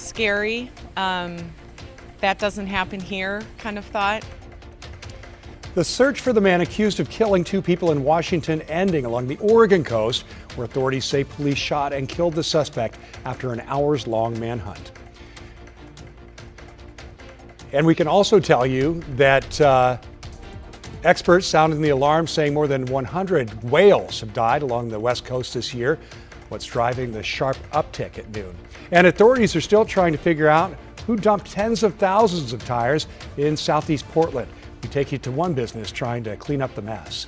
Scary. That doesn't happen here, kind of thought. The search for the man accused of killing two people in Washington ending along the Oregon coast, where authorities say police shot and killed the suspect after an hours-long manhunt. And we can also tell you that experts sounding the alarm, saying more than 100 whales have died along the West Coast this year. What's driving the sharp uptick at noon? And authorities are still trying to figure out who dumped tens of thousands of tires in southeast Portland. We take you to one business trying to clean up the mess.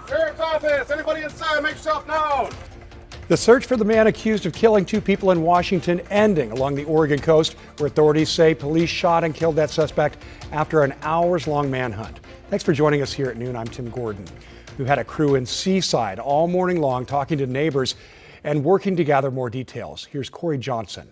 Sheriff's Office, anybody inside, make yourself known. The search for the man accused of killing two people in Washington ending along the Oregon coast, where authorities say police shot and killed that suspect after an hours-long manhunt. Thanks for joining us here at noon. I'm Tim Gordon. We've had a crew in Seaside all morning long talking to neighbors and working to gather more details. Here's Corey Johnson.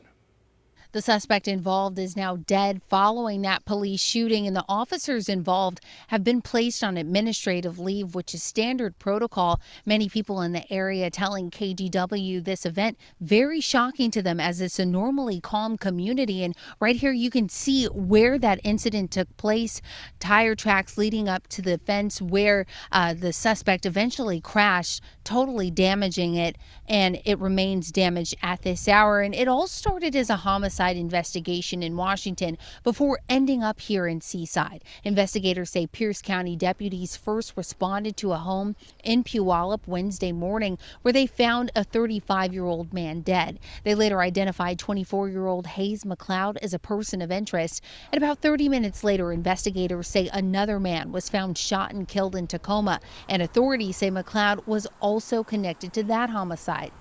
The suspect involved is now dead following that police shooting, and the officers involved have been placed on administrative leave, which is standard protocol. Many people in the area telling KGW this event very shocking to them, as it's a normally calm community. And right here you can see where that incident took place. Tire tracks leading up to the fence where the suspect eventually crashed, totally damaging it, and it remains damaged at this hour. And it all started as a homicide investigation in Washington before ending up here in Seaside. Investigators say Pierce County deputies first responded to a home in Puyallup Wednesday morning where they found a 35-year-old man dead. They later identified 24-year-old Hayes McLeod as a person of interest. And about 30 minutes later, investigators say another man was found shot and killed in Tacoma, and authorities say McLeod was also connected to that homicide.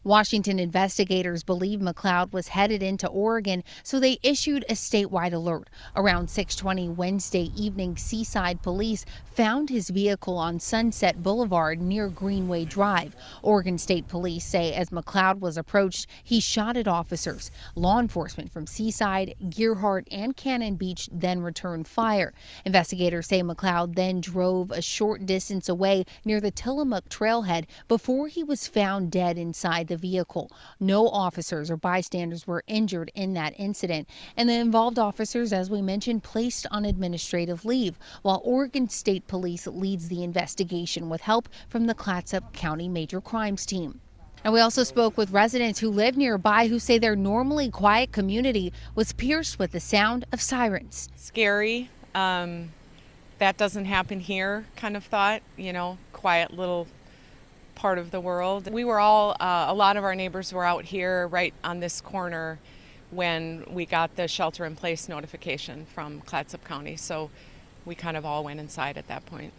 Washington investigators believe McLeod was headed into Oregon, so they issued a statewide alert. Around 6:20 Wednesday evening, Seaside police found his vehicle on Sunset Boulevard near Greenway Drive. Oregon State Police say as McLeod was approached, he shot at officers. Law enforcement from Seaside, Gearhart, and Cannon Beach then returned fire. Investigators say McLeod then drove a short distance away near the Tillamook trailhead before he was found dead inside the vehicle. No officers or bystanders were injured in that incident, and the involved officers, as we mentioned, placed on administrative leave, while Oregon State Police leads the investigation with help from the Clatsop County Major Crimes Team. And we also spoke with residents who live nearby who say their normally quiet community was pierced with the sound of sirens. Scary. That doesn't happen here, kind of thought, quiet little part of the world. We were all, a lot of our neighbors were out here right on this corner when we got the shelter in place notification from Clatsop County. So we kind of all went inside at that point.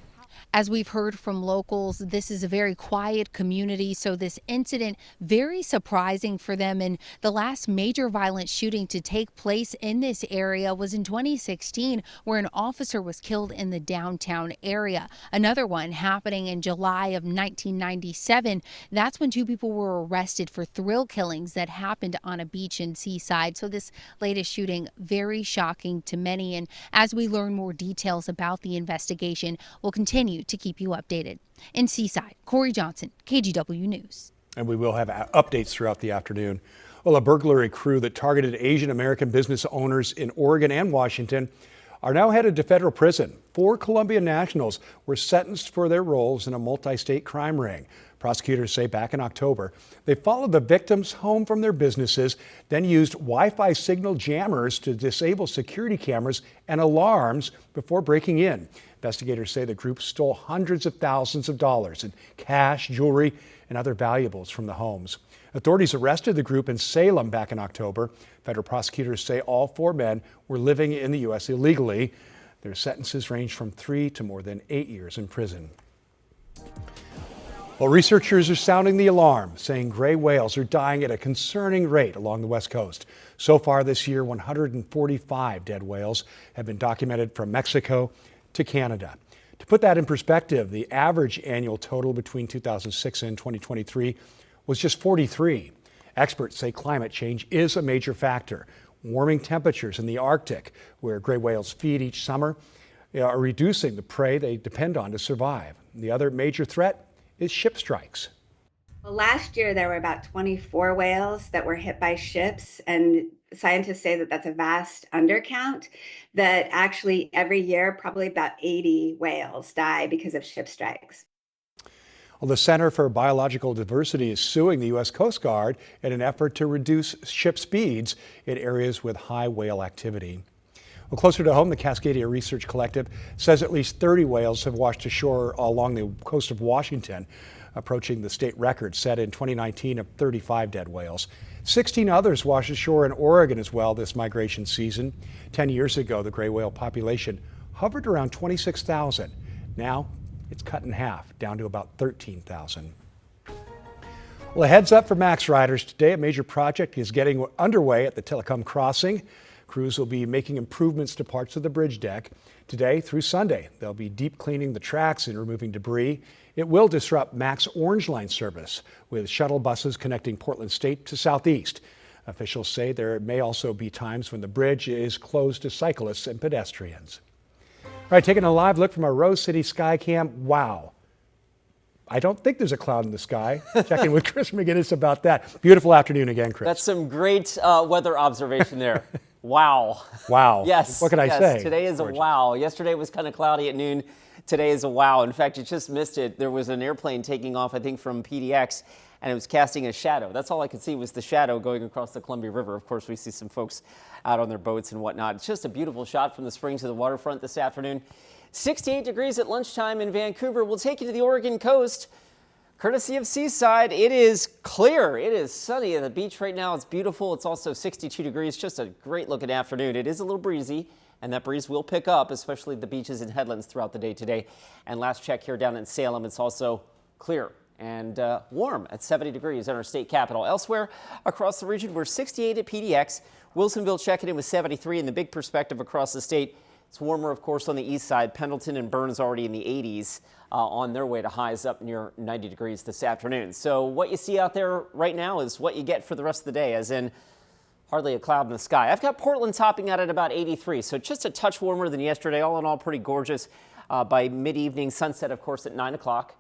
As we've heard from locals, this is a very quiet community, so this incident very surprising for them. And the last major violent shooting to take place in this area was in 2016, where an officer was killed in the downtown area. Another one happening in July of 1997. That's when two people were arrested for thrill killings that happened on a beach in Seaside. So this latest shooting, very shocking to many. And as we learn more details about the investigation, we'll continue to keep you updated. In Seaside, Corey Johnson, KGW News. And we will have updates throughout the afternoon. Well, a burglary crew that targeted Asian American business owners in Oregon and Washington are now headed to federal prison. 4 Colombian nationals were sentenced for their roles in a multi-state crime ring. Prosecutors say back in October, they followed the victims home from their businesses, then used Wi-Fi signal jammers to disable security cameras and alarms before breaking in. Investigators say the group stole hundreds of thousands of dollars in cash, jewelry, and other valuables from the homes. Authorities arrested the group in Salem back in October. Federal prosecutors say all 4 men were living in the U.S. illegally. Their sentences range from 3 to more than 8 years in prison. Well, researchers are sounding the alarm, saying gray whales are dying at a concerning rate along the West Coast. So far this year, 145 dead whales have been documented from Mexico to Canada. To put that in perspective, the average annual total between 2006 and 2023 was just 43. Experts say climate change is a major factor. Warming temperatures in the Arctic, where gray whales feed each summer, are reducing the prey they depend on to survive. The other major threat is ship strikes. Well, last year there were about 24 whales that were hit by ships, and scientists say that that's a vast undercount, that actually every year probably about 80 whales die because of ship strikes. Well, the Center for Biological Diversity is suing the U.S. Coast Guard in an effort to reduce ship speeds in areas with high whale activity. Well, closer to home, the Cascadia Research Collective says at least 30 whales have washed ashore along the coast of Washington, approaching the state record set in 2019 of 35 dead whales. 16 others washed ashore in Oregon as well this migration season. 10 years ago, the gray whale population hovered around 26,000. Now, it's cut in half, down to about 13,000. Well, a heads up for Max riders today. A major project is getting underway at the Telecom Crossing. Crews will be making improvements to parts of the bridge deck. Today through Sunday, they'll be deep cleaning the tracks and removing debris. It will disrupt Max Orange Line service with shuttle buses connecting Portland State to Southeast. Officials say there may also be times when the bridge is closed to cyclists and pedestrians. All right, taking a live look from our Rose City Sky Cam. Wow. I don't think there's a cloud in the sky. Checking with Chris McGinnis about that. Beautiful afternoon again, Chris. That's some great weather observation there. Wow. Wow. Yes. What can I say? Today is George? a wow. Yesterday was kind of cloudy at noon. Today is a wow. In fact, you just missed it. There was an airplane taking off, I think, from PDX, and it was casting a shadow. That's all I could see was the shadow going across the Columbia River. Of course, we see some folks out on their boats and whatnot. It's just a beautiful shot from the spring to the waterfront this afternoon. 68 degrees at lunchtime in Vancouver. We'll take you to the Oregon coast. Courtesy of Seaside, it is clear. It is sunny at the beach right now. It's beautiful. It's also 62 degrees. Just a great looking afternoon. It is a little breezy, and that breeze will pick up, especially the beaches and headlands throughout the day today. And last check here down in Salem, it's also clear and warm at 70 degrees in our state capital. Elsewhere across the region, we're 68 at PDX. Wilsonville checking in with 73 in the big perspective across the state. It's warmer, of course, on the east side. Pendleton and Burns already in the 80s on their way to highs up near 90 degrees this afternoon. So what you see out there right now is what you get for the rest of the day, as in hardly a cloud in the sky. I've got Portland topping out at about 83, so just a touch warmer than yesterday. All in all, pretty gorgeous by mid-evening. Sunset, of course, at 9 o'clock.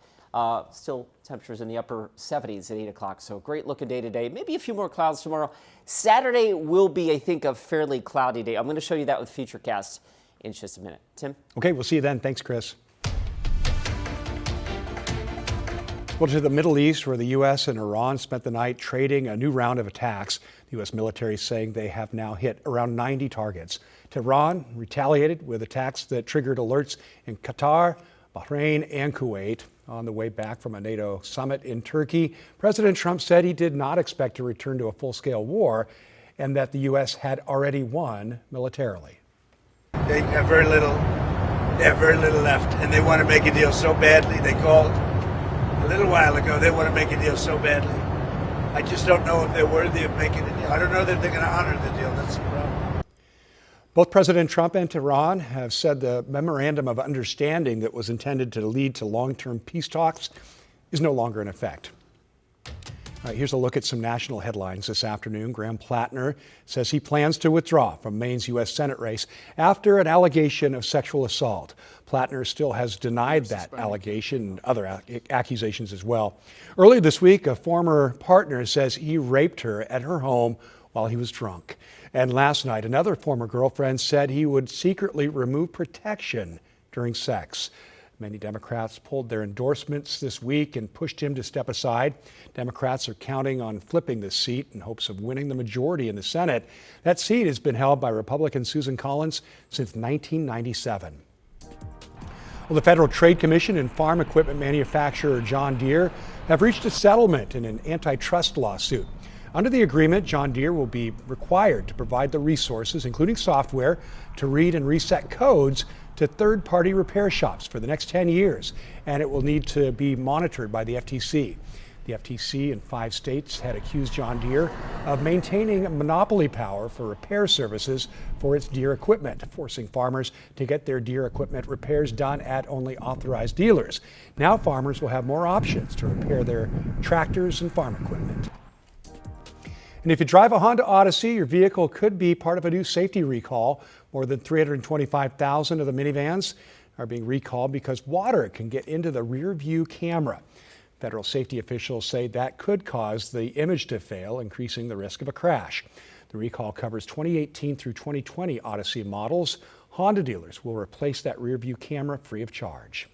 Still temperatures in the upper 70s at 8 o'clock. So great looking day today. Maybe a few more clouds tomorrow. Saturday will be, I think, a fairly cloudy day. I'm going to show you that with Futurecast in just a minute. Tim? Okay, we'll see you then. Thanks, Chris. Well, to the Middle East, where the U.S. and Iran spent the night trading a new round of attacks. The U.S. military saying they have now hit around 90 targets. Tehran retaliated with attacks that triggered alerts in Qatar, Bahrain, and Kuwait. On the way back from a NATO summit in Turkey, President Trump said he did not expect to return to a full-scale war and that the U.S. had already won militarily. They have very little left, and they want to make a deal so badly. They called a little while ago. They want to make a deal so badly. I just don't know if they're worthy of making a deal. I don't know that they're going to honor the deal. That's the problem. Both President Trump and Tehran have said the memorandum of understanding that was intended to lead to long-term peace talks is no longer in effect. All right, here's a look at some national headlines this afternoon. Graham Plattner says he plans to withdraw from Maine's U.S. Senate race after an allegation of sexual assault. Plattner still has denied that allegation and other accusations as well. Earlier this week, a former partner says he raped her at her home while he was drunk. And last night, another former girlfriend said he would secretly remove protection during sex. Many Democrats pulled their endorsements this week and pushed him to step aside. Democrats are counting on flipping this seat in hopes of winning the majority in the Senate. That seat has been held by Republican Susan Collins since 1997. Well, the Federal Trade Commission and farm equipment manufacturer John Deere have reached a settlement in an antitrust lawsuit. Under the agreement, John Deere will be required to provide the resources, including software, to read and reset codes to third-party repair shops for the next 10 years, and it will need to be monitored by the FTC. The FTC in 5 states had accused John Deere of maintaining monopoly power for repair services for its Deere equipment, forcing farmers to get their Deere equipment repairs done at only authorized dealers. Now farmers will have more options to repair their tractors and farm equipment. And if you drive a Honda Odyssey, your vehicle could be part of a new safety recall. More than 325,000 of the minivans are being recalled because water can get into the rear view camera. Federal safety officials say that could cause the image to fail, increasing the risk of a crash. The recall covers 2018 through 2020 Odyssey models. Honda dealers will replace that rear view camera free of charge.